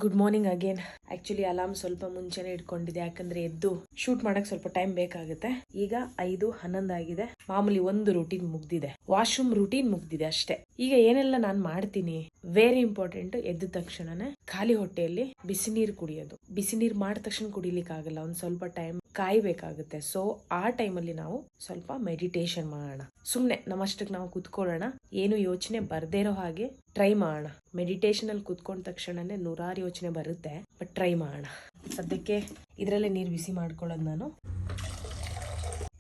Good morning again. Actually alarm ಸ್ವಲ್ಪ ಮುಂಚೆನೆ ಇಟ್ಕೊಂಡಿದೆ, ಯಾಕಂದ್ರೆ ಎದ್ದು ಶೂಟ್ ಮಾಡಕ್ ಸ್ವಲ್ಪ ಟೈಮ್ ಬೇಕಾಗುತ್ತೆ. ಈಗ 5:11 ಆಗಿದೆ. ಮಾಮೂಲಿ ಒಂದು ರೂಟೀನ್ ಮುಗ್ದಿದೆ, ವಾಶ್ರೂಮ್ ರೂಟೀನ್ ಮುಗ್ದಿದೆ ಅಷ್ಟೇ. ಈಗ ಏನೆಲ್ಲ ನಾನು ಮಾಡ್ತೀನಿ, ವೆರಿ ಇಂಪಾರ್ಟೆಂಟ್. ಎದ್ದ ತಕ್ಷಣನೇ ಖಾಲಿ ಹೊಟ್ಟೆಯಲ್ಲಿ ಬಿಸಿ ನೀರು ಕುಡಿಯೋದು. ಬಿಸಿ ನೀರು ಮಾಡಿದ ತಕ್ಷಣ ಕುಡಿಲಿಕ್ಕೆ ಆಗಲ್ಲ, ಒಂದ್ ಸ್ವಲ್ಪ ಟೈಮ್ ಕಾಯ್ಬೇಕಾಗುತ್ತೆ. ಸೊ ಆ ಟೈಮಲ್ಲಿ ನಾವು ಸ್ವಲ್ಪ ಮೆಡಿಟೇಷನ್ ಮಾಡೋಣ. ಸುಮ್ನೆ ನಮ್ಮಷ್ಟಕ್ಕೆ ನಾವು ಕುತ್ಕೊಳ್ಳೋಣ, ಏನು ಯೋಚನೆ ಬರ್ದೇ ಇರೋ ಹಾಗೆ ಟ್ರೈ ಮಾಡೋಣ. ಮೆಡಿಟೇಷನ್ ಅಲ್ಲಿ ಕುತ್ಕೊಂಡ ತಕ್ಷಣನೇ ನೂರಾರು ಯೋಚನೆ ಬರುತ್ತೆ, ಬಟ್ ಟ್ರೈ ಮಾಡೋಣ. ಸದ್ಯಕ್ಕೆ ಇದರಲ್ಲೇ ನೀರು ಬಿಸಿ ಮಾಡ್ಕೊಳ್ಳೋದು ನಾನು.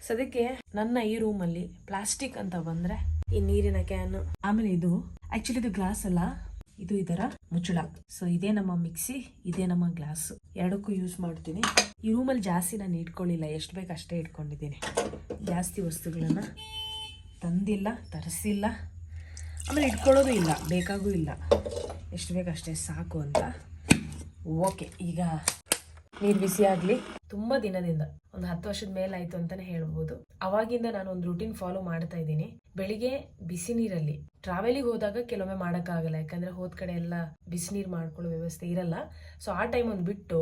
ಸದ್ಯಕ್ಕೆ ನನ್ನ ಈ ರೂಮಲ್ಲಿ ಪ್ಲಾಸ್ಟಿಕ್ ಅಂತ ಬಂದ್ರೆ ಈ ನೀರಿನ ಕ್ಯಾನ್, ಆಮೇಲೆ ಇದು ಆಕ್ಚುಲಿ ಇದು ಗ್ಲಾಸ್ ಅಲ್ಲ, ಇದು ಇದರ ಮುಚ್ಚಳ. ಸೊ ಇದೇ ನಮ್ಮ ಮಿಕ್ಸಿ, ಇದೇ ನಮ್ಮ ಗ್ಲಾಸ್, ಎರಡಕ್ಕೂ ಯೂಸ್ ಮಾಡ್ತೀನಿ. ಈ ರೂಮಲ್ಲಿ ಜಾಸ್ತಿ ನಾನು ಇಟ್ಕೊಳ್ಳಿಲ್ಲ, ಎಷ್ಟು ಬೇಕು ಅಷ್ಟೇ ಇಟ್ಕೊಂಡಿದ್ದೀನಿ. ಜಾಸ್ತಿ ವಸ್ತುಗಳನ್ನ ತಂದಿಲ್ಲ, ತರಿಸಿಲ್ಲ, ಆಮೇಲೆ ಇಟ್ಕೊಳ್ಳೋದು ಇಲ್ಲ, ಬೇಕಾಗೂ ಇಲ್ಲ. ಎಷ್ಟು ಬೇಕಷ್ಟೇ ಸಾಕು ಅಂತ. ಓಕೆ, ಈಗ ನೀರು ಬಿಸಿ ಆಗಲಿ. ತುಂಬ ದಿನದಿಂದ, ಒಂದು 10 ವರ್ಷದ ಮೇಲಾಯಿತು ಅಂತಲೇ ಹೇಳ್ಬೋದು. ಅವಾಗಿಂದ ನಾನು ಒಂದು ರೂಟೀನ್ ಫಾಲೋ ಮಾಡ್ತಾ ಇದ್ದೀನಿ. ಬೆಳಿಗ್ಗೆ ಬಿಸಿ ನೀರಲ್ಲಿ ಟ್ರಾವೆಲಿಗೆ ಹೋದಾಗ ಕೆಲವೊಮ್ಮೆ ಮಾಡೋಕ್ಕಾಗಲ್ಲ, ಯಾಕಂದರೆ ಹೋದ ಕಡೆ ಎಲ್ಲ ಬಿಸಿ ನೀರು ಮಾಡ್ಕೊಳ್ಳೋ ವ್ಯವಸ್ಥೆ ಇರಲ್ಲ. ಸೊ ಆ ಟೈಮ್ ಒಂದು ಬಿಟ್ಟು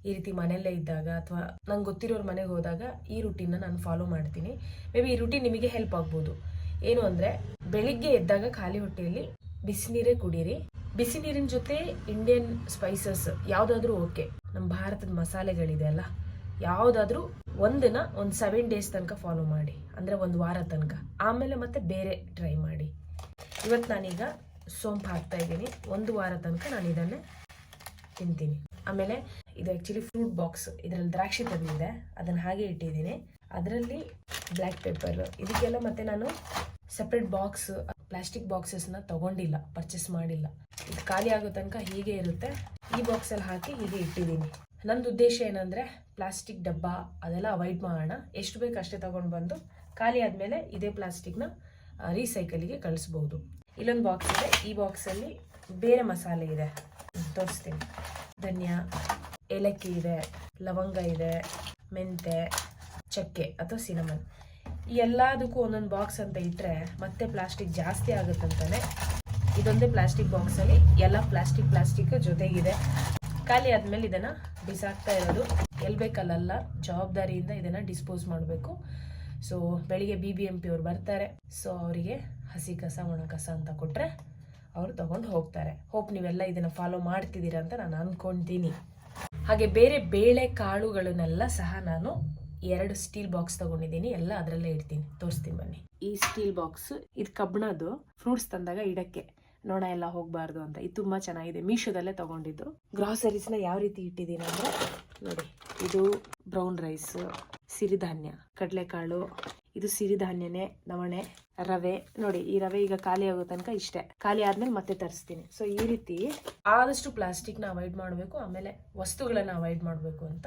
ಈ ರೀತಿ ಮನೆಯಲ್ಲೇ ಇದ್ದಾಗ ಅಥವಾ ನಂಗೆ ಗೊತ್ತಿರೋರ ಮನೆಗೆ ಹೋದಾಗ ಈ ರೂಟೀನ್ನ ನಾನು ಫಾಲೋ ಮಾಡ್ತೀನಿ. ಮೇ ಬಿ ಈ ರೂಟೀನ್ ನಿಮಗೆ ಹೆಲ್ಪ್ ಆಗ್ಬೋದು. ಏನು ಅಂದರೆ, ಬೆಳಿಗ್ಗೆ ಎದ್ದಾಗ ಖಾಲಿ ಹೊಟ್ಟೆಯಲ್ಲಿ ಬಿಸಿ ನೀರೇ ಕುಡೀರಿ. ಬಿಸಿ ನೀರಿನ ಜೊತೆ ಇಂಡಿಯನ್ ಸ್ಪೈಸಸ್ ಯಾವುದಾದ್ರೂ ಓಕೆ, ನಮ್ಮ ಭಾರತದ ಮಸಾಲೆಗಳಿದೆ ಅಲ್ಲ, ಯಾವುದಾದ್ರೂ ಒಂದು 7 ಡೇಸ್ ತನಕ ಫಾಲೋ ಮಾಡಿ, ಅಂದರೆ 1 ವಾರ ತನಕ. ಆಮೇಲೆ ಮತ್ತೆ ಬೇರೆ ಟ್ರೈ ಮಾಡಿ. ಇವತ್ತು ನಾನೀಗ ಸೋಂಪು ಹಾಕ್ತಾ ಇದ್ದೀನಿ, 1 ವಾರ ತನಕ ನಾನು ಇದನ್ನೇ ತಿಂತೀನಿ. ಆಮೇಲೆ ಇದು ಆ್ಯಕ್ಚುಲಿ ಫ್ರೂಟ್ ಬಾಕ್ಸ್, ಇದರಲ್ಲಿ ದ್ರಾಕ್ಷಿ ತಂದಿದೆ, ಅದನ್ನು ಹಾಗೆ ಇಟ್ಟಿದ್ದೀನಿ. ಅದರಲ್ಲಿ ಬ್ಲ್ಯಾಕ್ ಪೆಪ್ಪರ್, ಇದಕ್ಕೆಲ್ಲ ಮತ್ತೆ ನಾನು ಸಪ್ರೇಟ್ ಬಾಕ್ಸ್, ಪ್ಲಾಸ್ಟಿಕ್ ಬಾಕ್ಸಸ್ನ ತಗೊಂಡಿಲ್ಲ, ಪರ್ಚೇಸ್ ಮಾಡಿಲ್ಲ. ಇದು ಖಾಲಿ ಆಗೋ ತನಕ ಹೀಗೆ ಇರುತ್ತೆ. ಈ ಬಾಕ್ಸಲ್ಲಿ ಹಾಕಿ ಹೀಗೆ ಇಟ್ಟಿದ್ದೀನಿ. ನಂದು ಉದ್ದೇಶ ಏನಂದರೆ, ಪ್ಲಾಸ್ಟಿಕ್ ಡಬ್ಬ ಅದೆಲ್ಲ ಅವಾಯ್ಡ್ ಮಾಡೋಣ. ಎಷ್ಟು ಬೇಕು ಅಷ್ಟೇ ತಗೊಂಡು ಬಂದು ಖಾಲಿ ಆದಮೇಲೆ ಇದೇ ಪ್ಲಾಸ್ಟಿಕ್ನ ರೀಸೈಕಲಿಗೆ ಕಳಿಸ್ಬೋದು. ಇಲ್ಲೊಂದು ಬಾಕ್ಸ್ ಇದೆ, ಈ ಬಾಕ್ಸಲ್ಲಿ ಬೇರೆ ಮಸಾಲೆ ಇದೆ, ತೋರಿಸ್ತೀನಿ. ಧನಿಯಾ, ಏಲಕ್ಕಿ ಇದೆ, ಲವಂಗ ಇದೆ, ಮೆಂತೆ, ಚಕ್ಕೆ ಅಥವಾ ಸಿನಮನ್. ಈ ಎಲ್ಲದಕ್ಕೂ ಒಂದೊಂದು ಬಾಕ್ಸ್ ಅಂತ ಇಟ್ಟರೆ ಮತ್ತೆ ಪ್ಲಾಸ್ಟಿಕ್ ಜಾಸ್ತಿ ಆಗುತ್ತಂತಾನೆ ಇದೊಂದೇ ಪ್ಲಾಸ್ಟಿಕ್ ಬಾಕ್ಸಲ್ಲಿ ಎಲ್ಲ ಪ್ಲಾಸ್ಟಿಕ್ ಜೊತೆಗಿದೆ. ಖಾಲಿ ಆದಮೇಲೆ ಇದನ್ನು ಬಿಸಾಕ್ತಾ ಇರೋದು. ಎಲ್ಲಿ ಬೇಕಲ್ಲ, ಜವಾಬ್ದಾರಿಯಿಂದ ಇದನ್ನು ಡಿಸ್ಪೋಸ್ ಮಾಡಬೇಕು. ಸೊ ಬೆಳಿಗ್ಗೆ BBMP ಅವ್ರು ಬರ್ತಾರೆ. ಸೊ ಅವರಿಗೆ ಹಸಿ ಕಸ, ಒಣ ಕಸ ಅಂತ ಕೊಟ್ಟರೆ ಅವರು ತಗೊಂಡು ಹೋಗ್ತಾರೆ. ಹೋಪ್ ನೀವೆಲ್ಲ ಇದನ್ನು ಫಾಲೋ ಮಾಡ್ತಿದ್ದೀರಾ ಅಂತ ನಾನು ಅಂದ್ಕೊಳ್ತೀನಿ. ಹಾಗೆ ಬೇರೆ ಬೇಳೆ ಕಾಳುಗಳನ್ನೆಲ್ಲ ಸಹ ನಾನು 2 ಸ್ಟೀಲ್ ಬಾಕ್ಸ್ ತಗೊಂಡಿದ್ದೀನಿ, ಎಲ್ಲ ಅದರಲ್ಲೇ ಇಡ್ತೀನಿ. ತೋರಿಸ್ತೀನಿ ಬನ್ನಿ. ಈ ಸ್ಟೀಲ್ ಬಾಕ್ಸ್, ಇದು ಕಬ್ಬಣದ್ದು, ಫ್ರೂಟ್ಸ್ ತಂದಾಗ ಇಡಕ್ಕೆ, ನೋಣ ಎಲ್ಲ ಹೋಗಬಾರ್ದು ಅಂತ. ಇದು ತುಂಬ ಚೆನ್ನಾಗಿದೆ, ಮೀಶೋದಲ್ಲೇ ತಗೊಂಡಿದ್ದು. ಗ್ರಾಸರೀಸ್ನ ಯಾವ ರೀತಿ ಇಟ್ಟಿದ್ದೀನಿ ಅಂದರೆ ನೋಡಿ, ಇದು ಬ್ರೌನ್ ರೈಸ್, ಸಿರಿಧಾನ್ಯ, ಕಡಲೆಕಾಳು, ಇದು ಸಿರಿಧಾನ್ಯನೇ, ನವಣೆ, ರವೆ. ನೋಡಿ, ಈ ರವೆ ಈಗ ಖಾಲಿ ಆಗೋ ತನಕ ಇಷ್ಟೇ, ಖಾಲಿ ಆದ್ಮೇಲೆ ಮತ್ತೆ ತರಿಸ್ತೀನಿ. ಸೊ ಈ ರೀತಿ ಆದಷ್ಟು ಪ್ಲಾಸ್ಟಿಕ್ನ ಅವಾಯ್ಡ್ ಮಾಡಬೇಕು, ಆಮೇಲೆ ವಸ್ತುಗಳನ್ನು ಅವಾಯ್ಡ್ ಮಾಡಬೇಕು ಅಂತ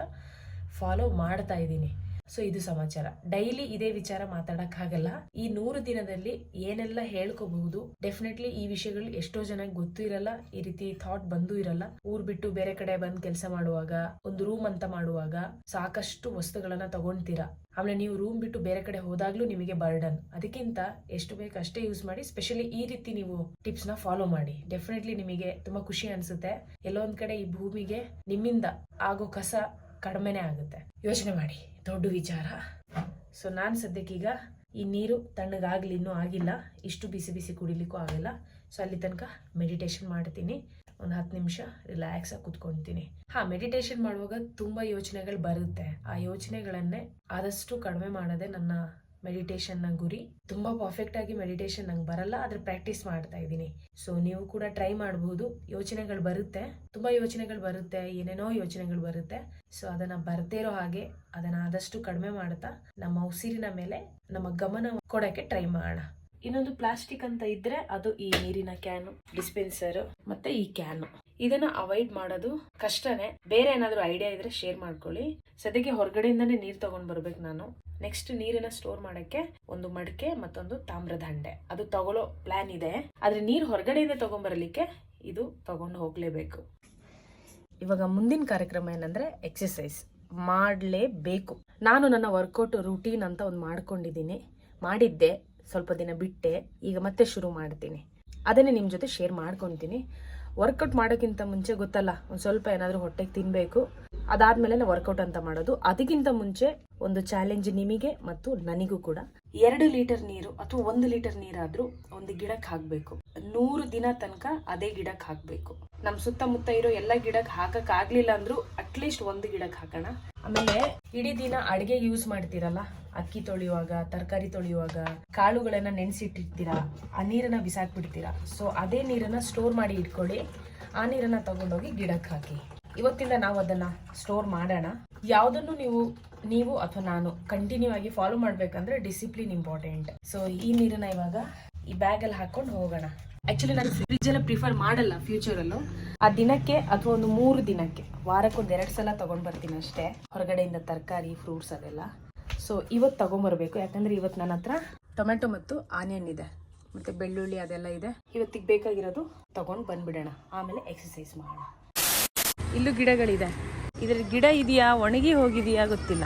ಫಾಲೋ ಮಾಡ್ತಾ ಇದ್ದೀನಿ. ಸೊ ಇದು ಸಮಾಚಾರ. ಡೈಲಿ ಇದೇ ವಿಚಾರ ಮಾತಾಡಕ್ಕಾಗಲ್ಲ. ಈ 100 ದಿನದಲ್ಲಿ ಏನೆಲ್ಲ ಹೇಳ್ಕೋಬಹುದು, ಡೆಫಿನೆಟ್ಲಿ ಈ ವಿಷಯಗಳು ಎಷ್ಟೋ ಜನಕ್ಕೆ ಗೊತ್ತೂ ಇರಲ್ಲ, ಈ ರೀತಿ ಥಾಟ್ ಬಂದೂ ಇರಲ್ಲ. ಊರ್ ಬಿಟ್ಟು ಬೇರೆ ಕಡೆ ಬಂದು ಕೆಲಸ ಮಾಡುವಾಗ, ಒಂದು ರೂಮ್ ಅಂತ ಮಾಡುವಾಗ ಸಾಕಷ್ಟು ವಸ್ತುಗಳನ್ನ ತಗೊಂತೀರಾ. ಆಮೇಲೆ ನೀವು ರೂಮ್ ಬಿಟ್ಟು ಬೇರೆ ಕಡೆ ಹೋದಾಗ್ಲೂ ನಿಮಗೆ ಬರ್ಡನ್. ಅದಕ್ಕಿಂತ ಎಷ್ಟು ಬೇಕು ಅಷ್ಟೇ ಯೂಸ್ ಮಾಡಿ. ಸ್ಪೆಷಲಿ ಈ ರೀತಿ ನೀವು ಟಿಪ್ಸ್ ನ ಫಾಲೋ ಮಾಡಿ, ಡೆಫಿನೆಟ್ಲಿ ನಿಮಗೆ ತುಂಬಾ ಖುಷಿ ಅನ್ಸುತ್ತೆ. ಎಲ್ಲೋ ಒಂದ್ ಕಡೆ ಈ ಭೂಮಿಗೆ ನಿಮ್ಮಿಂದ ಆಗೋ ಕಸ ಕಡಿಮೆನೇ ಆಗುತ್ತೆ. ಯೋಚನೆ ಮಾಡಿ, ದೊಡ್ಡ ವಿಚಾರ. ಸೊ ನಾನು ಸದ್ಯಕ್ಕೀಗ ಈ ನೀರು ತಣ್ಣಗಾಗ್ಲಿ, ಇನ್ನೂ ಆಗಿಲ್ಲ, ಇಷ್ಟು ಬಿಸಿ ಬಿಸಿ ಕುಡಿಲಿಕ್ಕೂ ಆಗಲ್ಲ. ಸೊ ಅಲ್ಲಿ ತನಕ ಮೆಡಿಟೇಷನ್ ಮಾಡ್ತೀನಿ, ಒಂದು 10 ನಿಮಿಷ ರಿಲ್ಯಾಕ್ಸ್ ಆಗಿ ಕುತ್ಕೊಳ್ತೀನಿ. ಮೆಡಿಟೇಷನ್ ಮಾಡುವಾಗ ತುಂಬಾ ಯೋಚನೆಗಳು ಬರುತ್ತೆ. ಆ ಯೋಚನೆಗಳನ್ನೇ ಆದಷ್ಟು ಕಡಿಮೆ ಮಾಡೋದೇ ನನ್ನ ಮೆಡಿಟೇಷನ್ ನ ಗುರಿ. ತುಂಬಾ ಪರ್ಫೆಕ್ಟ್ ಆಗಿ ಮೆಡಿಟೇಷನ್ ನಂಗೆ ಬರಲ್ಲ, ಆದ್ರೆ ಪ್ರಾಕ್ಟೀಸ್ ಮಾಡ್ತಾ ಇದ್ದೀನಿ. ಸೊ ನೀವು ಕೂಡ ಟ್ರೈ ಮಾಡಬಹುದು. ಯೋಚನೆಗಳು ಬರುತ್ತೆ, ತುಂಬಾ ಯೋಚನೆಗಳು ಬರುತ್ತೆ, ಏನೇನೋ ಯೋಚನೆಗಳು ಬರುತ್ತೆ. ಸೊ ಅದನ್ನ ಬರ್ದೇ ಇರೋ ಹಾಗೆ ಅದನ್ನ ಆದಷ್ಟು ಕಡಿಮೆ ಮಾಡ್ತಾ ನಮ್ಮ ಉಸಿರಿನ ಮೇಲೆ ನಮ್ಮ ಗಮನ ಕೊಡಕ್ಕೆ ಟ್ರೈ ಮಾಡೋಣ. ಇನ್ನೊಂದು ಪ್ಲಾಸ್ಟಿಕ್ ಅಂತ ಇದ್ರೆ ಅದು ಈ ನೀರಿನ ಕ್ಯಾನು, ಡಿಸ್ಪೆನ್ಸರ್, ಮತ್ತೆ ಈ ಕ್ಯಾನು. ಇದನ್ನ ಅವಾಯ್ಡ್ ಮಾಡೋದು ಕಷ್ಟನೇ. ಬೇರೆ ಏನಾದ್ರು ಐಡಿಯಾ ಇದ್ರೆ ಶೇರ್ ಮಾಡ್ಕೊಳ್ಳಿ. ಸದ್ಯಕ್ಕೆ ಹೊರಗಡೆಯಿಂದಾನೇ ನೀರ್ ತಗೊಂಡ್ ಬರ್ಬೇಕು ನಾನು. ನೆಕ್ಸ್ಟ್ ನೀರನ್ನ ಸ್ಟೋರ್ ಮಾಡಕ್ಕೆ ಒಂದು ಮಡಕೆ ಮತ್ತೊಂದು ತಾಮ್ರದ ಹಂಡೆ, ಅದು ತಗೊಳ್ಳೋ ಪ್ಲಾನ್ ಇದೆ. ಆದ್ರೆ ನೀರ್ ಹೊರಗಡೆಯಿಂದ ತಗೊಂಡ್ಬರ್ಲಿಕ್ಕೆ ಇದು ತಗೊಂಡು ಹೋಗ್ಲೇಬೇಕು. ಇವಾಗ ಮುಂದಿನ ಕಾರ್ಯಕ್ರಮ ಏನಂದ್ರೆ ಎಕ್ಸರ್ಸೈಸ್ ಮಾಡಲೇಬೇಕು. ನಾನು ನನ್ನ ವರ್ಕೌಟ್ ರೂಟೀನ್ ಅಂತ ಒಂದು ಮಾಡ್ಕೊಂಡಿದ್ದೀನಿ, ಮಾಡಿದ್ದೆ, ಸ್ವಲ್ಪ ದಿನ ಬಿಟ್ಟೆ, ಈಗ ಮತ್ತೆ ಶುರು ಮಾಡ್ತೀನಿ. ಅದನ್ನೇ ನಿಮ್ಮ ಜೊತೆ ಶೇರ್ ಮಾಡ್ಕೊತೀನಿ. ವರ್ಕೌಟ್ ಮಾಡೋಕ್ಕಿಂತ ಮುಂಚೆ ಗೊತ್ತಲ್ಲ, ಒಂದು ಸ್ವಲ್ಪ ಏನಾದರೂ ಹೊಟ್ಟೆಗೆ ತಿನ್ನಬೇಕು, ಅದಾದ್ಮೇಲೆ ನಾವು ವರ್ಕೌಟ್ ಅಂತ ಮಾಡೋದು. ಅದಕ್ಕಿಂತ ಮುಂಚೆ ಒಂದು ಚಾಲೆಂಜ್ ನಿಮಗೆ ಮತ್ತು ನನಗೂ ಕೂಡ. 2 ಲೀಟರ್ ನೀರು ಅಥವಾ 1 ಲೀಟರ್ ನೀರಾದ್ರೂ ಒಂದು ಗಿಡಕ್ಕೆ ಹಾಕ್ಬೇಕು. 100 ದಿನ ತನಕ ಅದೇ ಗಿಡಕ್ಕೆ ಹಾಕ್ಬೇಕು. ನಮ್ ಸುತ್ತಮುತ್ತ ಇರೋ ಎಲ್ಲ ಗಿಡಕ್ಕೆ ಹಾಕಕ್ ಆಗ್ಲಿಲ್ಲ ಅಂದ್ರೂ ಅಟ್ಲೀಸ್ಟ್ 1 ಗಿಡಕ್ಕೆ ಹಾಕೋಣ. ಆಮೇಲೆ ಇಡೀ ದಿನ ಅಡಿಗೆ ಯೂಸ್ ಮಾಡ್ತೀರಲ್ಲ, ಅಕ್ಕಿ ತೊಳೆಯುವಾಗ, ತರಕಾರಿ ತೊಳೆಯುವಾಗ, ಕಾಳುಗಳನ್ನ ನೆನೆಸಿಟ್ಟಿರ್ತೀರಾ, ಆ ನೀರನ್ನ ಬಿಸಾಕ್ಬಿಡ್ತೀರಾ. ಸೊ ಅದೇ ನೀರನ್ನ ಸ್ಟೋರ್ ಮಾಡಿ ಇಟ್ಕೊಳ್ಳಿ. ಆ ನೀರನ್ನ ತಗೊಂಡೋಗಿ ಗಿಡಕ್ಕೆ ಹಾಕಿ. ಇವತ್ತಿಂದ ನಾವು ಅದನ್ನ ಸ್ಟೋರ್ ಮಾಡೋಣ. ಯಾವುದನ್ನು ನೀವು ಅಥವಾ ನಾನು ಕಂಟಿನ್ಯೂ ಆಗಿ ಫಾಲೋ ಮಾಡ್ಬೇಕಂದ್ರೆ ಡಿಸಿಪ್ಲಿನ್ ಇಂಪಾರ್ಟೆಂಟ್. ಸೊ ಈ ನೀರನ್ನ ಇವಾಗ ಈ ಬ್ಯಾಗ್ ಅಲ್ಲಿ ಹಾಕೊಂಡು ಹೋಗೋಣ. ಆಕ್ಚುಲಿ ನಾನು ಫ್ರಿಜ್ ಎಲ್ಲ ಪ್ರಿಫರ್ ಮಾಡಲ್ಲ ಫ್ಯೂಚರ್ ಅಲ್ಲೂ. ಆ ದಿನಕ್ಕೆ ಅಥವಾ ಒಂದು 3 ದಿನಕ್ಕೆ, ವಾರಕ್ಕೊಂದು 2 ಸಲ ತಗೊಂಡ್ ಬರ್ತೀನಿ ಅಷ್ಟೇ, ಹೊರಗಡೆಯಿಂದ ತರಕಾರಿ, ಫ್ರೂಟ್ಸ್ ಅದೆಲ್ಲ. ಸೊ ಇವತ್ತು ತಗೊಂಡ್ಬರ್ಬೇಕು, ಯಾಕಂದ್ರೆ ಇವತ್ತು ನನ್ನ ಹತ್ರ ಟೊಮೆಟೊ ಮತ್ತು ಆನಿಯನ್ ಇದೆ, ಮತ್ತೆ ಬೆಳ್ಳುಳ್ಳಿ ಅದೆಲ್ಲ ಇದೆ. ಇವತ್ತಿಗೆ ಬೇಕಾಗಿರೋದು ತಗೊಂಡ್ ಬಂದ್ಬಿಡೋಣ, ಆಮೇಲೆ ಎಕ್ಸಸೈಸ್ ಮಾಡೋಣ. ಇಲ್ಲೂ ಗಿಡಗಳಿದೆ. ಇದ್ರ ಗಿಡ ಇದೆಯಾ, ಒಣಗಿ ಹೋಗಿದೆಯಾ ಗೊತ್ತಿಲ್ಲ.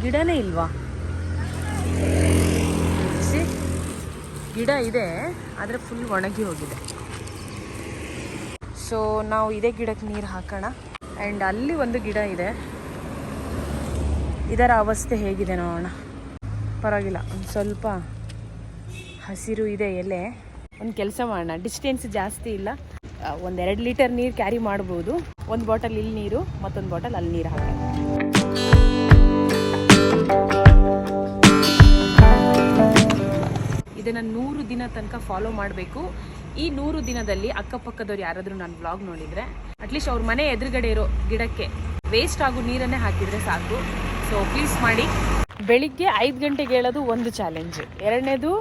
ಗಿಡನೇ ಇಲ್ವಾ? ಗಿಡ ಇದೆ, ಆದರೆ ಫುಲ್ ಒಣಗಿ ಹೋಗಿದೆ. ಸೊ ನಾವು ಇದೇ ಗಿಡಕ್ಕೆ ನೀರು ಹಾಕೋಣ. ಆ್ಯಂಡ್ ಅಲ್ಲಿ ಒಂದು ಗಿಡ ಇದೆ, ಇದರ ಅವಸ್ಥೆ ಹೇಗಿದೆ ನೋಡೋಣ. ಪರವಾಗಿಲ್ಲ, ಒಂದು ಸ್ವಲ್ಪ ಹಸಿರು ಇದೆ ಎಲೆ. ಒಂದು ಕೆಲಸ ಮಾಡೋಣ, ಡಿಸ್ಟೆನ್ಸ್ ಜಾಸ್ತಿ ಇಲ್ಲ, 1-2 ಲೀಟರ್ ನೀರು ಕ್ಯಾರಿ ಮಾಡ್ಬೋದು. 1 ಬಾಟಲ್ ಇಲ್ಲಿ ನೀರು, ಮತ್ತೊಂದು ಬಾಟಲ್ ಅಲ್ಲಿ ನೀರು ಹಾಕಿ. ಇದನ್ನು 100 ದಿನ ತನಕ ಫಾಲೋ ಮಾಡಬೇಕು. ಈ 100 ದಿನದಲ್ಲಿ ಅಕ್ಕಪಕ್ಕದವ್ರು ಯಾರಾದರೂ ನಾನು ಬ್ಲಾಗ್ ನೋಡಿದರೆ ಅಟ್ಲೀಸ್ಟ್ ಅವ್ರ ಮನೆ ಎದುರುಗಡೆ ಇರೋ ಗಿಡಕ್ಕೆ ವೇಸ್ಟ್ ಆಗೋ ನೀರನ್ನೇ ಹಾಕಿದರೆ ಸಾಕು. ಸೊ ಪ್ಲೀಸ್ ಮಾಡಿ. ಬೆಳಿಗ್ಗೆ 5 ಗಂಟೆಗೆ ಹೇಳೋದು ಒಂದು ಚಾಲೆಂಜ್. ಎರಡನೇದು,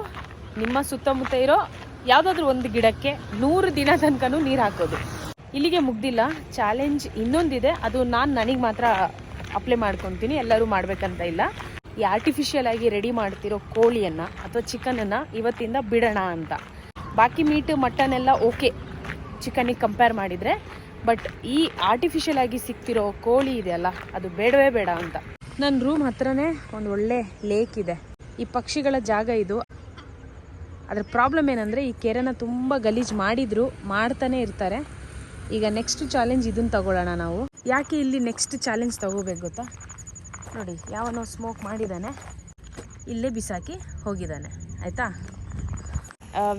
ನಿಮ್ಮ ಸುತ್ತಮುತ್ತ ಇರೋ ಯಾವುದಾದ್ರೂ ಒಂದು ಗಿಡಕ್ಕೆ 100 ದಿನ ತನಕನೂ ನೀರು ಹಾಕೋದು. ಇಲ್ಲಿಗೆ ಮುಗ್ದಿಲ್ಲ, ಚಾಲೆಂಜ್ ಇನ್ನೊಂದಿದೆ. ಅದು ನನಗೆ ಮಾತ್ರ ಅಪ್ಲೈ ಮಾಡ್ಕೊತೀನಿ, ಎಲ್ಲರೂ ಮಾಡಬೇಕಂತ ಇಲ್ಲ. ಈ ಆರ್ಟಿಫಿಷಿಯಲ್ ಆಗಿ ರೆಡಿ ಮಾಡ್ತಿರೋ ಕೋಳಿಯನ್ನು ಅಥವಾ ಚಿಕನನ್ನು ಇವತ್ತಿಂದ ಬಿಡೋಣ ಅಂತ. ಬಾಕಿ ಮೀಟ್, ಮಟನ್ ಎಲ್ಲ ಓಕೆ ಚಿಕನಿಗೆ ಕಂಪೇರ್ ಮಾಡಿದರೆ, ಬಟ್ ಈ ಆರ್ಟಿಫಿಷಿಯಲ್ ಆಗಿ ಸಿಗ್ತಿರೋ ಕೋಳಿ ಇದೆಯಲ್ಲ, ಅದು ಬೇಡವೇ ಬೇಡ ಅಂತ. ನನ್ನ ರೂಮ್ ಹತ್ರನೇ ಒಂದು ಒಳ್ಳೆ ಲೇಕ್ ಇದೆ. ಈ ಪಕ್ಷಿಗಳ ಜಾಗ ಇದು. ಅದರ ಪ್ರಾಬ್ಲಮ್ ಏನಂದರೆ ಈ ಕೆರೆನ ತುಂಬ ಗಲೀಜು ಮಾಡ್ತಾನೆ ಇರ್ತಾರೆ. ಈಗ ನೆಕ್ಸ್ಟ್ ಚಾಲೆಂಜ್ ಇದನ್ನು ತಗೊಳ್ಳೋಣ ನಾವು. ಯಾಕೆ ಇಲ್ಲಿ ನೆಕ್ಸ್ಟ್ ಚಾಲೆಂಜ್ ತಗೋಬೇಕು ಗೊತ್ತಾ? ನೋಡಿ, ಯಾವನೋ ಸ್ಮೋಕ್ ಮಾಡಿದ್ದಾನೆ, ಇಲ್ಲೇ ಬಿಸಾಕಿ ಹೋಗಿದ್ದಾನೆ, ಆಯಿತಾ?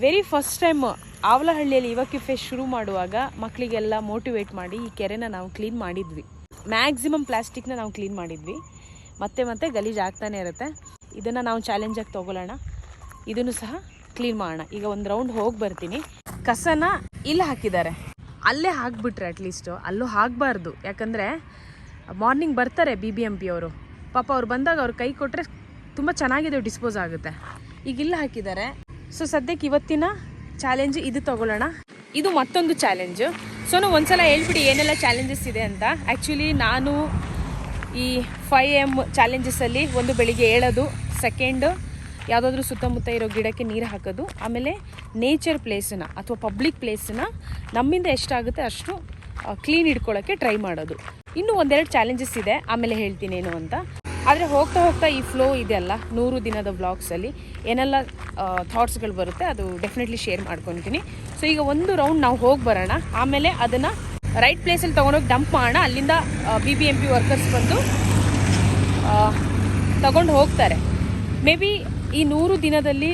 ವೆರಿ ಫಸ್ಟ್ ಟೈಮ್ ಆವಲಹಳ್ಳಿಯಲ್ಲಿ ಯುವಕಿ ಫೆಸ್ಟ್ ಶುರು ಮಾಡುವಾಗ ಮಕ್ಕಳಿಗೆಲ್ಲ ಮೋಟಿವೇಟ್ ಮಾಡಿ ಈ ಕೆರೆನ ನಾವು ಕ್ಲೀನ್ ಮಾಡಿದ್ವಿ. ಮ್ಯಾಕ್ಸಿಮಮ್ ಪ್ಲಾಸ್ಟಿಕ್ನ ನಾವು ಕ್ಲೀನ್ ಮಾಡಿದ್ವಿ. ಮತ್ತೆ ಗಲೀಜು ಆಗ್ತಾನೆ ಇರುತ್ತೆ. ಇದನ್ನು ನಾವು ಚಾಲೆಂಜಾಗಿ ತೊಗೊಳ್ಳೋಣ, ಇದನ್ನು ಸಹ ಕ್ಲೀನ್ ಮಾಡೋಣ. ಈಗ ಒಂದು ರೌಂಡ್ ಹೋಗಿ ಬರ್ತೀನಿ. ಕಸನ ಇಲ್ಲಿ ಹಾಕಿದ್ದಾರೆ, ಅಲ್ಲೇ ಹಾಕ್ಬಿಟ್ರೆ ಅಟ್ಲೀಸ್ಟು. ಅಲ್ಲೂ ಹಾಕಬಾರ್ದು, ಯಾಕಂದರೆ ಮಾರ್ನಿಂಗ್ ಬರ್ತಾರೆ BBMP ಅವರು. ಪಾಪ ಅವ್ರು ಬಂದಾಗ ಅವ್ರು ಕೈ ಕೊಟ್ಟರೆ ತುಂಬ ಚೆನ್ನಾಗಿದೆ, ಡಿಸ್ಪೋಸ್ ಆಗುತ್ತೆ. ಈಗ ಇಲ್ಲಿ ಹಾಕಿದ್ದಾರೆ. ಸೊ ಸದ್ಯಕ್ಕೆ ಇವತ್ತಿನ ಚಾಲೆಂಜ್ ಇದು ತೊಗೊಳ್ಳೋಣ. ಇದು ಮತ್ತೊಂದು ಚಾಲೆಂಜು. ಸೊ ನಾವು ಒಂದ್ಸಲ ಹೇಳ್ಬಿಡಿ ಏನೆಲ್ಲ ಚಾಲೆಂಜಸ್ ಇದೆ ಅಂತ. ಆ್ಯಕ್ಚುಲಿ ನಾನು ಈ 5M ಚಾಲೆಂಜಸ್ಸಲ್ಲಿ ಒಂದು ಬೆಳಿಗ್ಗೆ ಏಳೋದು, ಸೆಕೆಂಡು ಯಾವುದಾದ್ರೂ ಸುತ್ತಮುತ್ತ ಇರೋ ಗಿಡಕ್ಕೆ ನೀರು ಹಾಕೋದು, ಆಮೇಲೆ ನೇಚರ್ ಪ್ಲೇಸನ್ನ ಅಥವಾ ಪಬ್ಲಿಕ್ ಪ್ಲೇಸನ್ನ ನಮ್ಮಿಂದ ಎಷ್ಟಾಗುತ್ತೆ ಅಷ್ಟು ಕ್ಲೀನ್ ಇಟ್ಕೊಳ್ಳೋಕ್ಕೆ ಟ್ರೈ ಮಾಡೋದು. ಇನ್ನೂ 1-2 ಚಾಲೆಂಜಸ್ ಇದೆ, ಆಮೇಲೆ ಹೇಳ್ತೀನಿ ಏನು ಅಂತ. ಆದರೆ ಹೋಗ್ತಾ ಈ ಫ್ಲೋ ಇದೆಯಲ್ಲ 100 ದಿನದ ವ್ಲಾಗ್ಸಲ್ಲಿ ಏನೆಲ್ಲ ಥಾಟ್ಸ್ಗಳು ಬರುತ್ತೆ ಅದು ಡೆಫಿನೆಟ್ಲಿ ಶೇರ್ ಮಾಡ್ಕೊತೀನಿ. ಸೊ ಈಗ ಒಂದು ರೌಂಡ್ ನಾವು ಹೋಗಿ ಬರೋಣ, ಆಮೇಲೆ ಅದನ್ನು ರೈಟ್ ಪ್ಲೇಸಲ್ಲಿ ತೊಗೊಂಡೋಗಿ ಡಂಪ್ ಮಾಡೋಣ. ಅಲ್ಲಿಂದ BBMP ವರ್ಕರ್ಸ್ ಬಂದು ತಗೊಂಡು ಹೋಗ್ತಾರೆ. ಮೇ ಬಿ ಈ 100 ದಿನದಲ್ಲಿ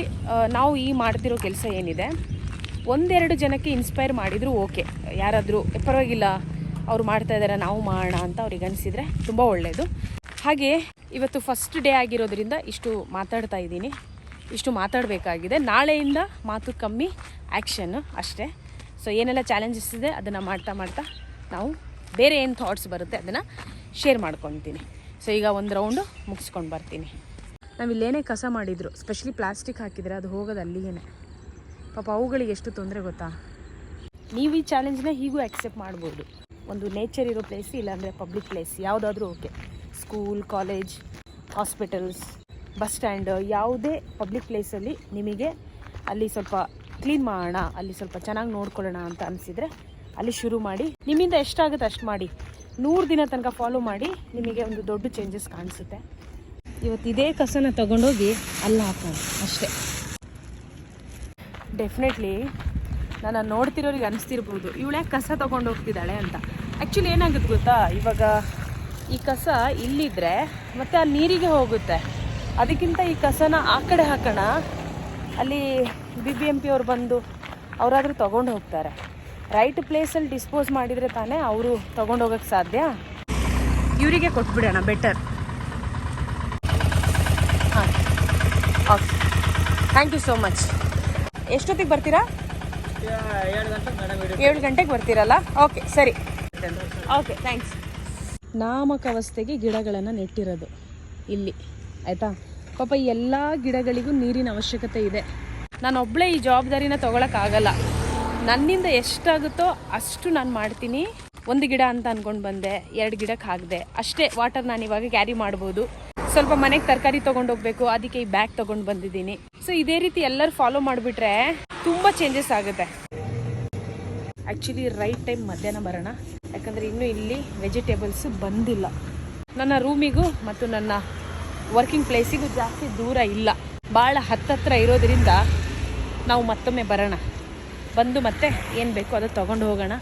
ನಾವು ಈ ಮಾಡ್ತಿರೋ ಕೆಲಸ ಏನಿದೆ 1-2 ಜನಕ್ಕೆ ಇನ್ಸ್ಪೈರ್ ಮಾಡಿದರೂ ಓಕೆ. ಯಾರಾದರೂ ಪರವಾಗಿಲ್ಲ ಅವ್ರು ಮಾಡ್ತಾ ಇದ್ದಾರೆ, ನಾವು ಮಾಡೋಣ ಅಂತ ಅವ್ರಿಗೆ ಅನಿಸಿದರೆ ತುಂಬ ಒಳ್ಳೆಯದು. ಹಾಗೆ ಇವತ್ತು ಫಸ್ಟ್ ಡೇ ಆಗಿರೋದ್ರಿಂದ ಇಷ್ಟು ಮಾತಾಡ್ತಾ ಇದ್ದೀನಿ, ಇಷ್ಟು ಮಾತಾಡಬೇಕಾಗಿದೆ. ನಾಳೆಯಿಂದ ಮಾತು ಕಮ್ಮಿ, ಆ್ಯಕ್ಷನ್ನು ಅಷ್ಟೇ. ಸೊ ಏನೆಲ್ಲ ಚಾಲೆಂಜಸ್ ಇದೆ ಅದನ್ನು ಮಾಡ್ತಾ ನಾವು ಬೇರೆ ಏನು ಥಾಟ್ಸ್ ಬರುತ್ತೆ ಅದನ್ನು ಶೇರ್ ಮಾಡ್ಕೊತೀನಿ. ಸೊ ಈಗ ಒಂದು ರೌಂಡು ಮುಗಿಸ್ಕೊಂಡು ಬರ್ತೀನಿ. ನಾವಿಲ್ಲೇನೇ ಕಸ ಮಾಡಿದ್ರು, ಸ್ಪೆಷಲಿ ಪ್ಲಾಸ್ಟಿಕ್ ಹಾಕಿದರೆ ಅದು ಹೋಗೋದು ಅಲ್ಲಿಗೇ. ಪಾಪ ಅವುಗಳಿಗೆ ಎಷ್ಟು ತೊಂದರೆ ಗೊತ್ತಾ? ನೀವು ಈ ಚಾಲೆಂಜ್ನ ಹೀಗೂ ಆಕ್ಸೆಪ್ಟ್ ಮಾಡ್ಬೋದು. ಒಂದು ನೇಚರ್ ಇರೋ ಪ್ಲೇಸ್, ಇಲ್ಲಾಂದರೆ ಪಬ್ಲಿಕ್ ಪ್ಲೇಸ್ ಯಾವುದಾದ್ರೂ okay. School, college, hospitals, bus stand, ಯಾವುದೇ ಪಬ್ಲಿಕ್ ಪ್ಲೇಸಲ್ಲಿ ನಿಮಗೆ ಅಲ್ಲಿ ಸ್ವಲ್ಪ ಕ್ಲೀನ್ ಮಾಡೋಣ, ಅಲ್ಲಿ ಸ್ವಲ್ಪ ಚೆನ್ನಾಗಿ ನೋಡ್ಕೊಳ್ಳೋಣ ಅಂತ ಅನಿಸಿದರೆ ಅಲ್ಲಿ ಶುರು ಮಾಡಿ. ನಿಮ್ಮಿಂದ ಎಷ್ಟಾಗುತ್ತೆ ಅಷ್ಟು ಮಾಡಿ. 100 ದಿನ ತನಕ ಫಾಲೋ ಮಾಡಿ, ನಿಮಗೆ ಒಂದು ದೊಡ್ಡ ಚೇಂಜಸ್ ಕಾಣಿಸುತ್ತೆ. ಇವತ್ತು ಇದೇ ಕಸನ ತಗೊಂಡೋಗಿ ಅಲ್ಲಿ ಹಾಕೋಣ ಅಷ್ಟೇ. ಡೆಫಿನೆಟ್ಲಿ ನಾನು ನೋಡ್ತಿರೋರಿಗೆ ಅನಿಸ್ತಿರ್ಬೋದು ಇವಳೆ ಕಸ ತೊಗೊಂಡು ಹೋಗ್ತಿದ್ದಾಳೆ ಅಂತ. ಆ್ಯಕ್ಚುಲಿ ಏನಾಗುತ್ತೆ ಗೊತ್ತಾ, ಇವಾಗ ಈ ಕಸ ಇಲ್ಲಿದ್ದರೆ ಮತ್ತು ಆ ನೀರಿಗೆ ಹೋಗುತ್ತೆ. ಅದಕ್ಕಿಂತ ಈ ಕಸನ ಆ ಕಡೆ ಹಾಕೋಣ, ಅಲ್ಲಿ BBMP ಅವ್ರು ಬಂದು ಅವರಾದರೂ ತೊಗೊಂಡು ಹೋಗ್ತಾರೆ. ರೈಟ್ ಪ್ಲೇಸಲ್ಲಿ ಡಿಸ್ಪೋಸ್ ಮಾಡಿದರೆ ತಾನೇ ಅವರು ತೊಗೊಂಡು ಹೋಗೋಕ್ಕೆ ಸಾಧ್ಯ. ಇವರಿಗೆ ಕೊಟ್ಬಿಡೋಣ ಬೆಟರ್. ಹಾಂ, okay, thank you so much. ಎಷ್ಟೊತ್ತಿಗೆ ಬರ್ತೀರಾ? 7 ಗಂಟೆಗೆ ಬರ್ತೀರಲ್ಲ? ಓಕೆ, ಸರಿ, ಓಕೆ, ಥ್ಯಾಂಕ್ಸ್. ನಾಮಕಾವಸ್ಥೆಗೆ ಗಿಡಗಳನ್ನು ನೆಟ್ಟಿರೋದು ಇಲ್ಲಿ, ಆಯಿತಾ? ಪಾಪ ಈ ಎಲ್ಲ ಗಿಡಗಳಿಗೂ ನೀರಿನ ಅವಶ್ಯಕತೆ ಇದೆ. ನಾನೊಬ್ಬಳೇ ಈ ಜವಾಬ್ದಾರಿನ ತೊಗೊಳಕ್ಕಾಗಲ್ಲ. ನನ್ನಿಂದ ಎಷ್ಟಾಗುತ್ತೋ ಅಷ್ಟು ನಾನು ಮಾಡ್ತೀನಿ. 1 ಗಿಡ ಅಂತ ಅಂದ್ಕೊಂಡು ಬಂದೆ, 2 ಗಿಡಕ್ಕೆ ಹಾಕಿದೆ ಅಷ್ಟೇ. ವಾಟರ್ ನಾನು ಇವಾಗ ಕ್ಯಾರಿ ಮಾಡ್ಬೋದು. ಸ್ವಲ್ಪ ಮನೆಗೆ ತರಕಾರಿ ತೊಗೊಂಡೋಗ್ಬೇಕು, ಅದಕ್ಕೆ ಈ ಬ್ಯಾಗ್ ತೊಗೊಂಡು ಬಂದಿದ್ದೀನಿ. ಸೊ ಇದೇ ರೀತಿ ಎಲ್ಲರೂ ಫಾಲೋ ಮಾಡಿಬಿಟ್ರೆ ತುಂಬ ಚೇಂಜಸ್ ಆಗುತ್ತೆ. ಆ್ಯಕ್ಚುಲಿ ರೈಟ್ ಟೈಮ್ ಮಧ್ಯಾಹ್ನ ಬರೋಣ, ಯಾಕಂದರೆ ಇನ್ನೂ ಇಲ್ಲಿ ವೆಜಿಟೇಬಲ್ಸು ಬಂದಿಲ್ಲ. ನನ್ನ ರೂಮಿಗೂ ಮತ್ತು ನನ್ನ ವರ್ಕಿಂಗ್ ಪ್ಲೇಸಿಗೂ ಜಾಸ್ತಿ ದೂರ ಇಲ್ಲ, ಭಾಳ ಹತ್ತತ್ರ ಇರೋದ್ರಿಂದ ನಾವು ಮತ್ತೊಮ್ಮೆ ಬರೋಣ. ಬಂದು ಮತ್ತೆ ಏನು ಬೇಕೋ ಅದು ತೊಗೊಂಡು ಹೋಗೋಣ.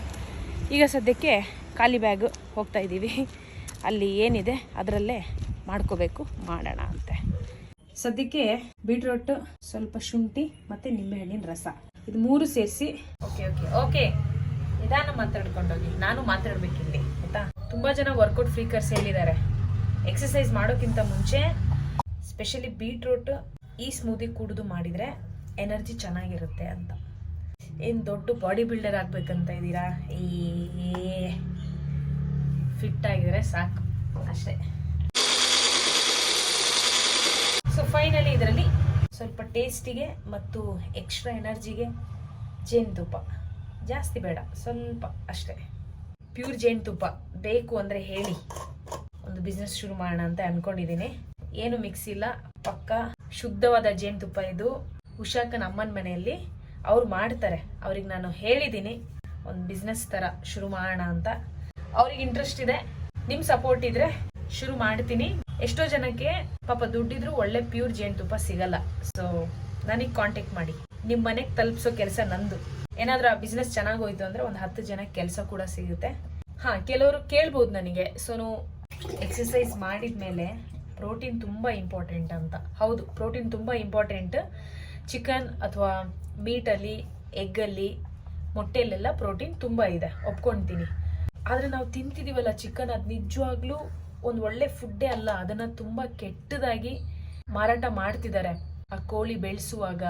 ಈಗ ಸದ್ಯಕ್ಕೆ ಖಾಲಿ ಬ್ಯಾಗು ಹೋಗ್ತಾಯಿದ್ದೀವಿ. ಅಲ್ಲಿ ಏನಿದೆ ಅದರಲ್ಲೇ ಮಾಡ್ಕೋಬೇಕು, ಮಾಡೋಣ ಅಂತೆ. ಸದ್ಯಕ್ಕೆ ಬೀಟ್ರೋಟು, ಸ್ವಲ್ಪ ಶುಂಠಿ ಮತ್ತು ನಿಂಬೆಹಣ್ಣಿನ ರಸ, ಇದು 3 ಸೇರಿಸಿ. ಓಕೆ ಓಕೆ ಓಕೆ, ನಿಧಾನ ಮಾತಾಡ್ಕೊಂಡೋಗಿ, ನಾನು ಮಾತಾಡ್ಬೇಕಿಲ್ಲಿ, ಆಯಿತಾ? ತುಂಬ ಜನ ವರ್ಕೌಟ್ ಫ್ರೀಕರ್ಸ್ ಹೇಳಿದ್ದಾರೆ, ಎಕ್ಸಸೈಸ್ ಮಾಡೋಕ್ಕಿಂತ ಮುಂಚೆ ಸ್ಪೆಷಲಿ ಬೀಟ್ರೂಟ್ ಈ ಸ್ಮೂದಿ ಕುಡಿದು ಮಾಡಿದರೆ ಎನರ್ಜಿ ಚೆನ್ನಾಗಿರುತ್ತೆ ಅಂತ. ಏನು ದೊಡ್ಡ ಬಾಡಿ ಬಿಲ್ಡರ್ ಆಗಬೇಕಂತ ಇದ್ದೀರಾ? ಈ ಫಿಟ್ ಆಗಿದ್ರೆ ಸಾಕು ಅಷ್ಟೇ. ಸೊ ಫೈನಲಿ ಇದರಲ್ಲಿ ಸ್ವಲ್ಪ ಟೇಸ್ಟಿಗೆ ಮತ್ತು ಎಕ್ಸ್ಟ್ರಾ ಎನರ್ಜಿಗೆ ಜೇನುತುಪ್ಪ, ಜಾಸ್ತಿ ಬೇಡ, ಸ್ವಲ್ಪ ಅಷ್ಟೇ. ಪ್ಯೂರ್ ಜೇನುತುಪ್ಪ ಬೇಕು ಅಂದರೆ ಹೇಳಿ, ಒಂದು ಬಿಸ್ನೆಸ್ ಶುರು ಮಾಡೋಣ ಅಂತ ಅಂದ್ಕೊಂಡಿದ್ದೀನಿ. ಏನು ಮಿಕ್ಸ್ ಇಲ್ಲ, ಪಕ್ಕ ಶುದ್ಧವಾದ ಜೇನುತುಪ್ಪ ಇದು. ಉಷಾಕನ ಅಮ್ಮನ ಮನೆಯಲ್ಲಿ ಅವ್ರು ಮಾಡ್ತಾರೆ. ಅವ್ರಿಗೆ ನಾನು ಹೇಳಿದ್ದೀನಿ ಒಂದು ಬಿಸ್ನೆಸ್ ಥರ ಶುರು ಮಾಡೋಣ ಅಂತ. ಅವ್ರಿಗೆ ಇಂಟ್ರೆಸ್ಟ್ ಇದೆ, ನಿಮ್ಮ ಸಪೋರ್ಟ್ ಇದ್ರೆ ಶುರು ಮಾಡ್ತೀನಿ. ಎಷ್ಟೋ ಜನಕ್ಕೆ ಪಾಪ ದುಡ್ಡಿದ್ರು ಒಳ್ಳೆ ಪ್ಯೂರ್ ಜೇನುತುಪ್ಪ ಸಿಗಲ್ಲ. ಸೊ ನನಗೆ ಕಾಂಟ್ಯಾಕ್ಟ್ ಮಾಡಿ, ನಿಮ್ಮ ಮನೆಗೆ ತಲುಪಿಸೋ ಕೆಲಸ ನಂದು. ಏನಾದರೂ ಆ ಬಿಸ್ನೆಸ್ ಚೆನ್ನಾಗಿ ಹೋಯ್ತು ಅಂದರೆ ಒಂದು 10 ಜನಕ್ಕೆ ಕೆಲಸ ಕೂಡ ಸಿಗುತ್ತೆ. ಹಾಂ, ಕೆಲವರು ಕೇಳ್ಬೋದು ನನಗೆ, ಸೋನು ಎಕ್ಸಸೈಸ್ ಮಾಡಿದ ಮೇಲೆ ಪ್ರೋಟೀನ್ ತುಂಬ ಇಂಪಾರ್ಟೆಂಟ್ ಅಂತ. ಹೌದು, ಪ್ರೋಟೀನ್ ತುಂಬ ಇಂಪಾರ್ಟೆಂಟ್. ಚಿಕನ್ ಅಥವಾ ಮೀಟಲ್ಲಿ, ಎಗ್ಗಲ್ಲಿ, ಮೊಟ್ಟೆಯಲ್ಲೆಲ್ಲ ಪ್ರೋಟೀನ್ ತುಂಬ ಇದೆ, ಒಪ್ಕೊಳ್ತೀನಿ. ಆದರೆ ನಾವು ತಿಂತಿದ್ದೀವಲ್ಲ ಚಿಕನ್, ಅದು ನಿಜವಾಗ್ಲೂ ಒಂದು ಒಳ್ಳೆ ಫುಡ್ಡೇ ಅಲ್ಲ. ಅದನ್ನು ತುಂಬ ಕೆಟ್ಟದಾಗಿ ಮಾರಾಟ ಮಾಡ್ತಿದ್ದಾರೆ. ಆ ಕೋಳಿ ಬೆಳೆಸುವಾಗ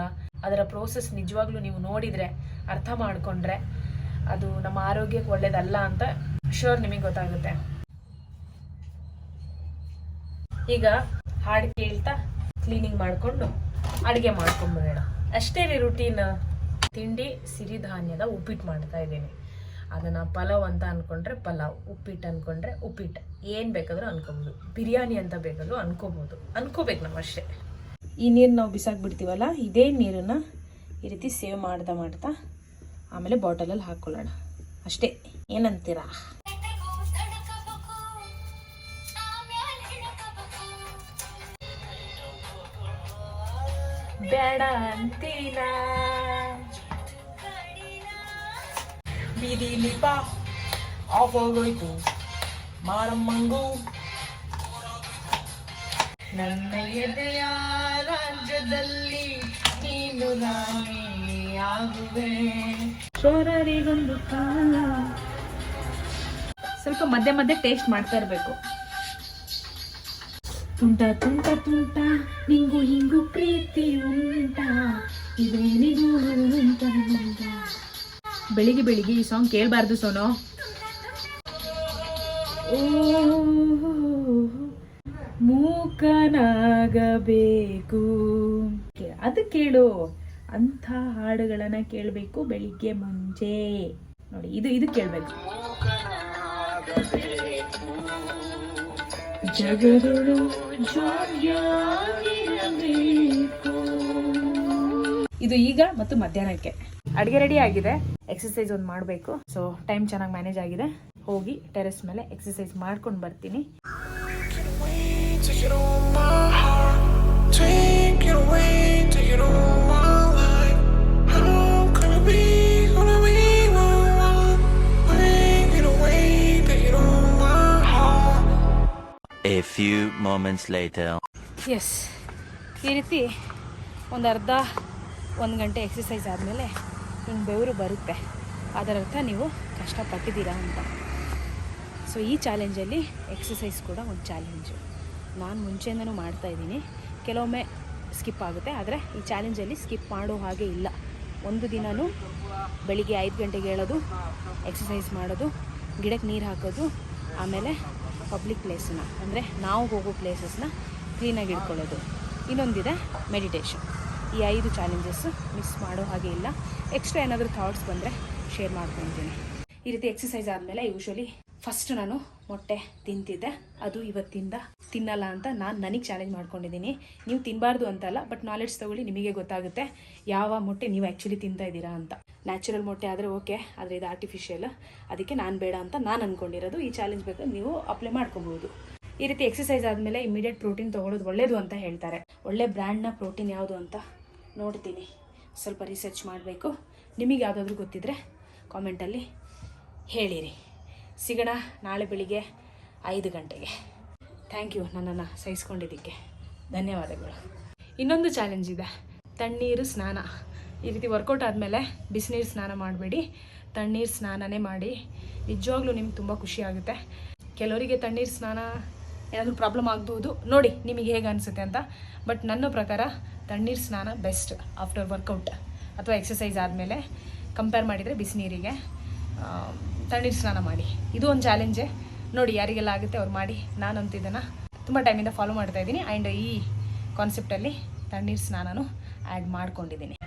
ಅದರ ಪ್ರೋಸೆಸ್ ನಿಜವಾಗ್ಲೂ ನೀವು ನೋಡಿದರೆ, ಅರ್ಥ ಮಾಡಿಕೊಂಡ್ರೆ ಅದು ನಮ್ಮ ಆರೋಗ್ಯಕ್ಕೆ ಒಳ್ಳೇದಲ್ಲ ಅಂತ ಶೋರ್ ನಿಮಗೆ ಗೊತ್ತಾಗುತ್ತೆ. ಈಗ ಹಾಡು ಕೇಳ್ತಾ ಕ್ಲೀನಿಂಗ್ ಮಾಡಿಕೊಂಡು ಅಡುಗೆ ಮಾಡ್ಕೊಂಡ್ಬಿಡೋಣ ಅಷ್ಟೇ ರೀ ರುಟೀನ್. ತಿಂಡಿ ಸಿರಿಧಾನ್ಯದ ಉಪ್ಪಿಟ್ಟು ಮಾಡ್ತಾ ಇದ್ದೀನಿ. ಅದನ್ನು ಪಲಾವ್ ಅಂತ ಅಂದ್ಕೊಂಡ್ರೆ ಪಲಾವ್, ಉಪ್ಪಿಟ್ಟು ಅಂದ್ಕೊಂಡ್ರೆ ಉಪ್ಪಿಟ್ಟು, ಏನು ಬೇಕಾದರೂ ಅನ್ಕೊಬೋದು. ಬಿರಿಯಾನಿ ಅಂತ ಬೇಕಾದರೂ ಅನ್ಕೋಬೇಕು ನಾವು ಅಷ್ಟೇ. ಈ ನೀರು ನಾವು ಬಿಸಾಕ್ಬಿಡ್ತೀವಲ್ಲ, ಇದೇ ನೀರನ್ನು ಈ ರೀತಿ ಸೇವ್ ಮಾಡ್ತಾ ಆಮೇಲೆ ಬಾಟಲಲ್ಲಿ ಹಾಕ್ಕೊಳ್ಳೋಣ ಅಷ್ಟೇ. ಏನಂತೀರಾ? ಬೇಡ ಅಂತೀನ ಬೀದಿಲಿ ಬಾ ಆಫ್ ಹೋಗೋಯ್ತು ಮಾರಮ್ಮಂಗೂ, ನನ್ನ ಎದೆಯ ರಾಜ್ಯದಲ್ಲಿ ನೀನು ರಾಣಿಯಾಗುವೆ. ಶೋರರಿಗೊಂದು ಕಾಲ. ಸ್ವಲ್ಪ ಮಧ್ಯೆ ಮಧ್ಯೆ ಟೇಸ್ಟ್ ಮಾಡ್ತಾ ಇರಬೇಕು. ತುಂಟ ತುಂಟ ತುಂಟ ನಿಂಗು ಹಿಂಗು ಪ್ರೀತಿ ಉಂಟ, ಇದೇನಿಗೂ ಉಂಟ. ಬೆಳಿಗ್ಗೆ ಬೆಳಿಗ್ಗೆ ಈ ಸಾಂಗ್ ಕೇಳಬಾರ್ದು ಸೋನೋ. ಓ ಮೂಕನಾಗಬೇಕು, ಅದು ಕೇಳು. ಅಂಥ ಹಾಡುಗಳನ್ನ ಕೇಳಬೇಕು ಬೆಳಿಗ್ಗೆ ಮುಂಚೆ. ನೋಡಿ, ಇದು ಕೇಳಬೇಕು. ಜಗಗಳು ಇದು ಈಗ ಮತ್ತು ಮಧ್ಯಾಹ್ನಕ್ಕೆ. ಅಡುಗೆ ರೆಡಿ ಆಗಿದೆ, ಎಕ್ಸಸೈಸ್ ಒಂದು ಮಾಡಬೇಕು. ಸೊ ಟೈಮ್ ಚೆನ್ನಾಗಿ ಮ್ಯಾನೇಜ್ ಆಗಿದೆ. ಹೋಗಿ ಟೆರೆಸ್ ಮೇಲೆ ಎಕ್ಸಸೈಸ್ ಮಾಡ್ಕೊಂಡು ಬರ್ತೀನಿ. Take it away, take it all my life. A few moments later. Yes, ಈ ರೀತಿ ಒಂದು ಅರ್ಧ 1 ಗಂಟೆ ಎಕ್ಸಸೈಸ್ ಆದಮೇಲೆ ಹಿಂಗೆ ಬೆವರು ಬರುತ್ತೆ, ಅದರರ್ಥ ನೀವು ಕಷ್ಟಪಟ್ಟಿದ್ದೀರಾ ಅಂತ. ಸೊ ಈ ಚಾಲೆಂಜಲ್ಲಿ ಎಕ್ಸಸೈಸ್ ಕೂಡ ಒಂದು ಚಾಲೆಂಜು. ನಾನು ಮುಂಚೆಯಿಂದನೂ ಮಾಡ್ತಾಯಿದ್ದೀನಿ, ಕೆಲವೊಮ್ಮೆ ಸ್ಕಿಪ್ ಆಗುತ್ತೆ, ಆದರೆ ಈ ಚಾಲೆಂಜಲ್ಲಿ ಸ್ಕಿಪ್ ಮಾಡೋ ಹಾಗೆ ಇಲ್ಲ. ಒಂದು ದಿನವೂ ಬೆಳಿಗ್ಗೆ 5 ಗಂಟೆಗೆ ಹೇಳೋದು, ಎಕ್ಸಸೈಸ್ ಮಾಡೋದು, ಗಿಡಕ್ಕೆ ನೀರು ಹಾಕೋದು, ಆಮೇಲೆ ಪಬ್ಲಿಕ್ ಪ್ಲೇಸನ್ನ ಅಂದರೆ ನಾವು ಹೋಗೋ ಪ್ಲೇಸಸ್ನ ಕ್ಲೀನಾಗಿ ಇಟ್ಕೊಳ್ಳೋದು, ಇನ್ನೊಂದಿದೆ ಮೆಡಿಟೇಷನ್. ಈ 5 ಚಾಲೆಂಜಸ್ಸು ಮಿಸ್ ಮಾಡೋ ಹಾಗೆ ಇಲ್ಲ. ಎಕ್ಸ್ಟ್ರಾ ಏನಾದರೂ ಥಾಟ್ಸ್ ಬಂದರೆ ಶೇರ್ ಮಾಡ್ಕೊತೀನಿ. ಈ ರೀತಿ ಎಕ್ಸಸೈಸ್ ಆದಮೇಲೆ ಯೂಶ್ವಲಿ ಫಸ್ಟ್ ನಾನು ಮೊಟ್ಟೆ ತಿಂತಿದ್ದೆ, ಅದು ಇವತ್ತಿಂದ ತಿನ್ನಲ್ಲ ಅಂತ ನನಗೆ ಚಾಲೆಂಜ್ ಮಾಡ್ಕೊಂಡಿದ್ದೀನಿ. ನೀವು ತಿನ್ನಬಾರ್ದು ಅಂತಲ್ಲ, ಬಟ್ ನಾಲೆಡ್ಜ್ ತೊಗೊಳ್ಳಿ, ನಿಮಗೆ ಗೊತ್ತಾಗುತ್ತೆ ಯಾವ ಮೊಟ್ಟೆ ನೀವು ಆ್ಯಕ್ಚುಲಿ ತಿಂತಾ ಇದ್ದೀರಾ ಅಂತ. ನ್ಯಾಚುರಲ್ ಮೊಟ್ಟೆ ಆದರೆ ಓಕೆ, ಆದರೆ ಇದು ಆರ್ಟಿಫಿಷಿಯಲ್, ಅದಕ್ಕೆ ನಾನು ಬೇಡ ಅಂತ ನಾನು ಅಂದ್ಕೊಂಡಿರೋದು. ಈ ಚಾಲೆಂಜ್ ಬೇಕಾದ್ರೆ ನೀವು ಅಪ್ಲೈ ಮಾಡ್ಕೊಬೋದು. ಈ ರೀತಿ ಎಕ್ಸಸೈಸ್ ಆದಮೇಲೆ ಇಮಿಡಿಯೇಟ್ ಪ್ರೋಟೀನ್ ತೊಗೊಳ್ಳೋದು ಒಳ್ಳೆಯದು ಅಂತ ಹೇಳ್ತಾರೆ. ಒಳ್ಳೆ ಬ್ರ್ಯಾಂಡ್ನ ಪ್ರೋಟೀನ್ ಯಾವುದು ಅಂತ ನೋಡ್ತೀನಿ, ಸ್ವಲ್ಪ ರಿಸರ್ಚ್ ಮಾಡಬೇಕು. ನಿಮಗೆ ಯಾವುದಾದ್ರೂ ಗೊತ್ತಿದ್ದರೆ ಕಾಮೆಂಟಲ್ಲಿ ಹೇಳಿರಿ. ಸಿಗೋಣ ನಾಳೆ ಬೆಳಿಗ್ಗೆ 5 ಗಂಟೆಗೆ. ಥ್ಯಾಂಕ್ ಯು ನನ್ನನ್ನು ಸಹಿಸ್ಕೊಂಡಿದ್ದಕ್ಕೆ, ಧನ್ಯವಾದಗಳು. ಇನ್ನೊಂದು ಚಾಲೆಂಜ್ ಇದೆ, ತಣ್ಣೀರು ಸ್ನಾನ. ಈ ರೀತಿ ವರ್ಕೌಟ್ ಆದಮೇಲೆ ಬಿಸಿನೀರು ಸ್ನಾನ ಮಾಡಬೇಡಿ, ತಣ್ಣೀರು ಸ್ನಾನನೇ ಮಾಡಿ. ನಿಜವಾಗ್ಲೂ ನಿಮ್ಗೆ ತುಂಬ ಖುಷಿ ಆಗುತ್ತೆ. ಕೆಲವರಿಗೆ ತಣ್ಣೀರು ಸ್ನಾನ ಏನಾದರೂ ಪ್ರಾಬ್ಲಮ್ ಆಗ್ಬೋದು, ನೋಡಿ ನಿಮಗೆ ಹೇಗೆ ಅನಿಸುತ್ತೆ ಅಂತ. ಬಟ್ ನನ್ನ ಪ್ರಕಾರ ತಣ್ಣೀರು ಸ್ನಾನ ಬೆಸ್ಟ್ ಆಫ್ಟರ್ ವರ್ಕೌಟ್ ಅಥವಾ ಎಕ್ಸಸೈಸ್ ಆದಮೇಲೆ ಕಂಪೇರ್ ಮಾಡಿದರೆ ಬಿಸಿನೀರಿಗೆ ತಣ್ಣೀರು ಸ್ನಾನ ಮಾಡಿ. ಇದು ಒಂದು ಚಾಲೆಂಜೇ, ನೋಡಿ ಯಾರಿಗೆಲ್ಲ ಆಗುತ್ತೆ ಅವ್ರು ಮಾಡಿ. ನಾನಂತೂ ಇದನ್ನು ತುಂಬ ಟೈಮಿಂದ ಫಾಲೋ ಮಾಡ್ತಾಯಿದ್ದೀನಿ ಆ್ಯಂಡ್ ಈ ಕಾನ್ಸೆಪ್ಟಲ್ಲಿ ತಣ್ಣೀರು ಸ್ನಾನನೂ ಆ್ಯಡ್ ಮಾಡ್ಕೊಂಡಿದ್ದೀನಿ.